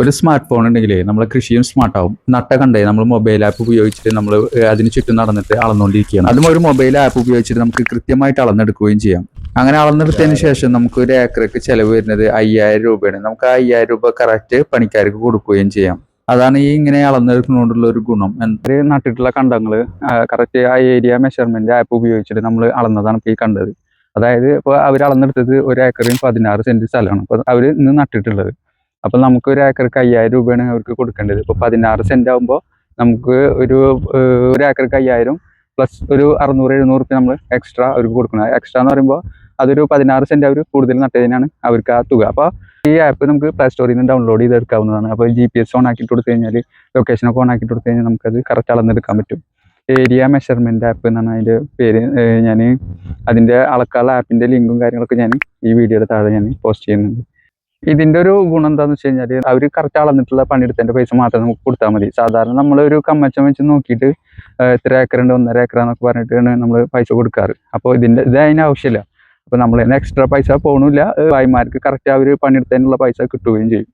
ഒരു smart phone ഉണ്ടെങ്കിലേ നമ്മളെ കൃഷിയും സ്മാർട്ട് ആവും. നട്ട കണ്ടേ നമ്മൾ മൊബൈൽ ആപ്പ് ഉപയോഗിച്ചിട്ട് നമ്മൾ അതിന് ചുറ്റും നടന്നിട്ട് അളന്നുകൊണ്ടിരിക്കുകയാണ്. അതും ഒരു മൊബൈൽ ആപ്പ് ഉപയോഗിച്ചിട്ട് നമുക്ക് കൃത്യമായിട്ട് അളന്നെടുക്കുകയും ചെയ്യാം. അങ്ങനെ അളന്നെടുത്തതിന് ശേഷം നമുക്ക് ഒരു ഏക്കർക്ക് ചെലവ് വരുന്നത് 5000 രൂപയാണ്. നമുക്ക് ആ 5000 രൂപ കറക്റ്റ് പണിക്കാർക്ക് കൊടുക്കുകയും ചെയ്യാം. അതാണ് ഈ ഇങ്ങനെ അളന്നെടുക്കുന്നതുകൊണ്ടുള്ള ഒരു ഗുണം. നട്ടിട്ടുള്ള കണ്ടങ്ങൾ കറക്റ്റ് ആ ഏരിയ മെഷർമെന്റ് ആപ്പ് ഉപയോഗിച്ചിട്ട് നമ്മൾ അളന്നതാണ് ഇപ്പോൾ ഈ കണ്ടത്. അതായത് ഇപ്പോൾ അവർ അളന്നെടുത്തത് ഒരു ഏക്കറിന് 16 സെന്റ് സ്ഥലമാണ് അപ്പോൾ അവർ ഇന്ന് നട്ടിട്ടുള്ളത്. അപ്പോൾ നമുക്ക് ഒരു ഏക്കർക്ക് 5000 രൂപയാണ് അവർക്ക് കൊടുക്കേണ്ടത്. ഇപ്പോൾ 16 സെന്റ് ആകുമ്പോൾ നമുക്ക് ഒരു ഏക്കർക്ക് 5000 പ്ലസ് ഒരു 600-700 റുപ്യ നമ്മൾ എക്സ്ട്രാ അവർക്ക് കൊടുക്കണം. എക്സ്ട്രാ എന്ന് പറയുമ്പോൾ അതൊരു 16 സെന്റ് അവർ കൂടുതൽ നട്ടതിനാണ് അവർക്ക് ആ തുക. അപ്പോൾ ഈ ആപ്പ് നമുക്ക് പ്ലേ സ്റ്റോറിൽ നിന്ന് ഡൗൺലോഡ് ചെയ്തെടുക്കാവുന്നതാണ്. അപ്പോൾ GPS ഓൺ ആക്കിയിട്ട് കൊടുത്തു കഴിഞ്ഞാൽ, ലൊക്കേഷനൊക്കെ ഓൺ ആക്കിയിട്ട് കൊടുത്തു കഴിഞ്ഞാൽ നമുക്കത് കറക്റ്റ് അളന്നെടുക്കാൻ പറ്റും. ഏരിയ മെഷർമെന്റ് ആപ്പ് എന്നാണ് അതിൻ്റെ പേര്. ഞാൻ അതിൻ്റെ അളക്കാനുള്ള ആപ്പിൻ്റെ ലിങ്കും കാര്യങ്ങളൊക്കെ ഞാൻ ഈ വീഡിയോയുടെ താഴെ ഞാൻ പോസ്റ്റ് ചെയ്യുന്നുണ്ട്. ഇതിൻ്റെ ഒരു ഗുണം എന്താണെന്ന് വെച്ച് കഴിഞ്ഞാൽ അവർ കറക്റ്റ് അളന്നിട്ടുള്ള പണിയെടുത്തതിൻ്റെ പൈസ മാത്രം നമുക്ക് കൊടുത്താൽ മതി. സാധാരണ നമ്മളൊരു കമ്മച്ചം വെച്ച് നോക്കിയിട്ട് എത്ര ഏക്കറുണ്ട് 1.5 ഏക്കറാന്നൊക്കെ പറഞ്ഞിട്ടാണ് നമ്മൾ പൈസ കൊടുക്കാറ്. അപ്പോൾ ഇത് അതിന് ആവശ്യമില്ല. അപ്പോൾ നമ്മൾ തന്നെ എക്സ്ട്രാ പൈസ പോകണില്ല, ഭായിമാർക്ക് കറക്റ്റ് അവർ പണിയെടുത്തതിനുള്ള പൈസ കിട്ടുകയും ചെയ്യും.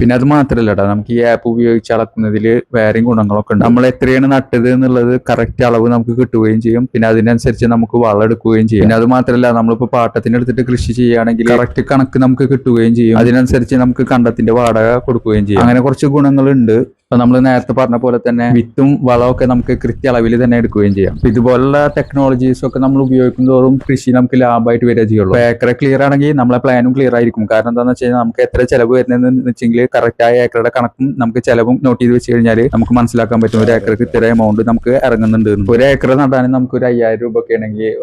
പിന്നെ അത് മാത്രമല്ല കേട്ടോ, നമുക്ക് ഈ ആപ്പ് ഉപയോഗിച്ച് അളക്കുന്നതിൽ വേറെയും ഗുണങ്ങളൊക്കെ ഉണ്ട്. നമ്മൾ എത്രയാണ് നട്ടത് എന്നുള്ളത് കറക്റ്റ് അളവ് നമുക്ക് കിട്ടുകയും ചെയ്യും. പിന്നെ അതിനനുസരിച്ച് നമുക്ക് വളം എടുക്കുകയും ചെയ്യും. പിന്നെ അത് മാത്രമല്ല, നമ്മളിപ്പോൾ പാട്ടത്തിന് എടുത്തിട്ട് കൃഷി ചെയ്യുകയാണെങ്കിൽ കറക്റ്റ് കണക്ക് നമുക്ക് കിട്ടുകയും ചെയ്യും. അതിനനുസരിച്ച് നമുക്ക് കണ്ടത്തിന്റെ വാടക കൊടുക്കുകയും ചെയ്യും. അങ്ങനെ കുറച്ച് ഗുണങ്ങളുണ്ട്. ഇപ്പൊ നമ്മൾ നേരത്തെ പറഞ്ഞ പോലെ തന്നെ വിത്തും വളമൊക്കെ നമുക്ക് കൃത്യ അളവിൽ തന്നെ എടുക്കുകയും ചെയ്യാം. ഇതുപോലുള്ള ടെക്നോളജീസ് ഒക്കെ നമ്മൾ ഉപയോഗിക്കുന്നതോറും കൃഷി നമുക്ക് ലാഭമായിട്ട് വരിക ചെയ്യുള്ളൂ. ഏക്കറെ ക്ലിയർ ആണെങ്കിൽ നമ്മളെ പ്ലാനും ക്ലിയർ ആയിരിക്കും. കാരണം എന്താണെന്ന് വെച്ച് കഴിഞ്ഞാൽ നമുക്ക് എത്ര ചെലവ് വരുന്നതെന്ന് വെച്ചെങ്കിൽ കറക്റ്റായ ഏക്കറുടെ കണക്കും നമുക്ക് ചെലവും നോട്ട് ചെയ്ത് വെച്ച് കഴിഞ്ഞാൽ നമുക്ക് മനസ്സിലാക്കാൻ പറ്റും ഒരു ഏക്കർക്ക് ഇത്ര എമൗണ്ട് നമുക്ക് ഇറങ്ങുന്നുണ്ട്. ഒരു ഏക്കർ നടാൻ നമുക്ക് ഒരു 5000 രൂപ ഒക്കെ ആണെങ്കിൽ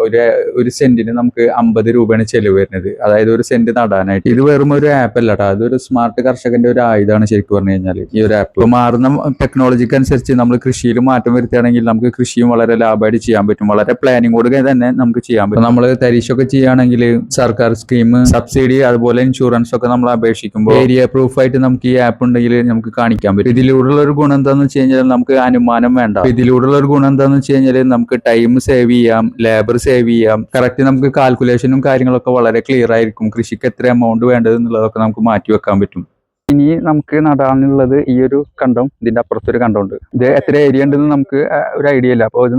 ഒരു സെന്റിന് നമുക്ക് 50 രൂപയാണ് ചെലവ് വരുന്നത്. അതായത് ഒരു സെന്റ് നടാനായിട്ട്. ഇത് വെറും ഒരു ആപ്പ് അല്ല കേട്ടോ, അതൊരു സ്മാർട്ട് കർഷകന്റെ ഒരു ആയുധമാണ് ശരിക്കും പറഞ്ഞു കഴിഞ്ഞാൽ ഈ ഒരു ആപ്പ്. മാറുന്ന ടെക്നോളജിക്ക് അനുസരിച്ച് നമ്മൾ കൃഷിയിൽ മാറ്റം വരുത്തുകയാണെങ്കിൽ നമുക്ക് കൃഷിയും വളരെ ലാഭമായിട്ട് ചെയ്യാൻ പറ്റും. വളരെ പ്ലാനിങ്ങോടെ തന്നെ നമുക്ക് ചെയ്യാൻ പറ്റും. നമ്മൾ തരിശൊക്കെ ചെയ്യുകയാണെങ്കിൽ സർക്കാർ സ്കീം, സബ്സിഡി, അതുപോലെ ഇൻഷുറൻസ് ഒക്കെ നമ്മൾ അപേക്ഷിക്കുമ്പോൾ ഏരിയ പ്രൂഫായിട്ട് നമുക്ക് ഈ ആപ്പ് ഉണ്ടെങ്കിൽ നമുക്ക് കാണിക്കാൻ പറ്റും. ഇതിലൂടെയുള്ള ഒരു ഗുണം എന്താണെന്ന് വെച്ച് കഴിഞ്ഞാൽ നമുക്ക് അനുമാനം വേണ്ട. ഇതിലൂടെയുള്ള ഒരു ഗുണം എന്താണെന്ന് വെച്ച് കഴിഞ്ഞാൽ നമുക്ക് ടൈം സേവ് ചെയ്യാം, ലേബർ സേവ് ചെയ്യാം. കറക്റ്റ് നമുക്ക് കാൽക്കുലേഷനും കാര്യങ്ങളൊക്കെ വളരെ ക്ലിയർ ആയിരിക്കും. കൃഷിക്ക് എത്ര എമൗണ്ട് വേണ്ടത് എന്നുള്ളതൊക്കെ നമുക്ക് മാറ്റി വെക്കാൻ പറ്റും. ഇനി നമുക്ക് നടാനുള്ളത് ഈ ഒരു കണ്ടം, ഇതിന്റെ അപ്പുറത്തൊരു കണ്ടമുണ്ട്. ഇത് എത്ര ഏരിയ ഉണ്ടെന്ന് നമുക്ക് ഒരു ഐഡിയ ഇല്ല. അപ്പോൾ ഇത്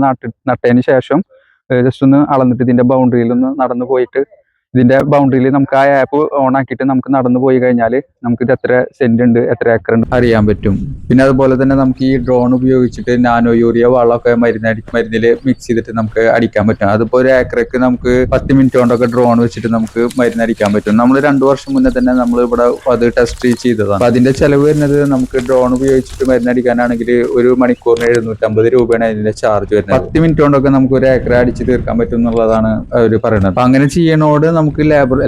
നട്ടതിന് ശേഷം ജസ്റ്റ് ഒന്ന് അളന്നിട്ട് ഇതിന്റെ ബൗണ്ടറിയിൽ ഒന്ന് നടന്നു പോയിട്ട് ഇതിന്റെ ബൗണ്ടറിയിൽ നമുക്ക് ആ ആപ്പ് ഓൺ ആക്കിയിട്ട് നമുക്ക് നടന്നു പോയി കഴിഞ്ഞാൽ നമുക്ക് ഇത് എത്ര സെന്റ് ഉണ്ട്, എത്ര ഏക്കർ ഉണ്ട് അറിയാൻ പറ്റും. പിന്നെ അതുപോലെ തന്നെ നമുക്ക് ഈ ഡ്രോൺ ഉപയോഗിച്ചിട്ട് നാനോ യൂറിയ വളമൊക്കെ മരുന്നിൽ മിക്സ് ചെയ്തിട്ട് നമുക്ക് അടിക്കാൻ പറ്റും. അതിപ്പോൾ ഒരു ഏക്കറക്ക് നമുക്ക് 10 മിനിറ്റ് കൊണ്ടൊക്കെ ഡ്രോൺ വെച്ചിട്ട് നമുക്ക് മരുന്നടിക്കാൻ പറ്റും. നമ്മൾ 2 വർഷം മുന്നേ തന്നെ നമ്മൾ ഇവിടെ അത് ടെസ്റ്റ് ചെയ്തതാണ്. അപ്പൊ അതിന്റെ ചെലവ് വരുന്നത് നമുക്ക് ഡ്രോൺ ഉപയോഗിച്ചിട്ട് മരുന്നടിക്കാനാണെങ്കിൽ ഒരു മണിക്കൂറിന് 750 രൂപയാണ് അതിന്റെ ചാർജ് വരുന്നത്. 10 മിനിറ്റ് കൊണ്ടൊക്കെ നമുക്ക് ഒരു ഏക്കർ അടിച്ച് തീർക്കാൻ പറ്റും എന്നുള്ളതാണ് അവർ പറയുന്നത്. അപ്പൊ അങ്ങനെ ചെയ്യണോട് നമുക്ക്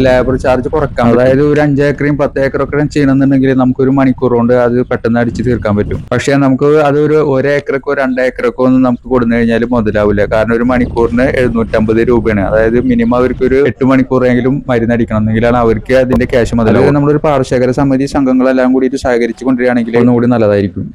ലേബർ ചാർജ് കുറക്കാം. അതായത് ഒരു 5 ഏക്കറയും 10 ഏക്കറൊക്കെ ചെയ്യണമെന്നുണ്ടെങ്കിൽ നമുക്ക് ഒരു മണിക്കൂർ കൊണ്ട് അത് പെട്ടെന്ന് അടിച്ച് തീർക്കാൻ പറ്റും. പക്ഷെ നമുക്ക് അത് ഒരു ഏക്കറക്കോ 2 ഏക്കറക്കോ ഒന്നും നമുക്ക് കൊടുന്നു കഴിഞ്ഞാൽ മുതലാവില്ല. കാരണം ഒരു മണിക്കൂറിന് 750 രൂപയാണ്. അതായത് മിനിമം അവർക്ക് ഒരു 8 മണിക്കൂറെങ്കിലും മരുന്നടിക്കണം എന്നെങ്കിലാണ് അവർക്ക് അതിന്റെ ക്യാഷ് മുതലാവും. നമ്മളൊരു പാടശേഖര സമിതി സംഘങ്ങളെല്ലാം കൂടിയിട്ട് സഹകരിച്ചു കൊണ്ടിരിക്കുകയാണെങ്കിൽ ഒന്നുകൂടി നല്ലതായിരിക്കും.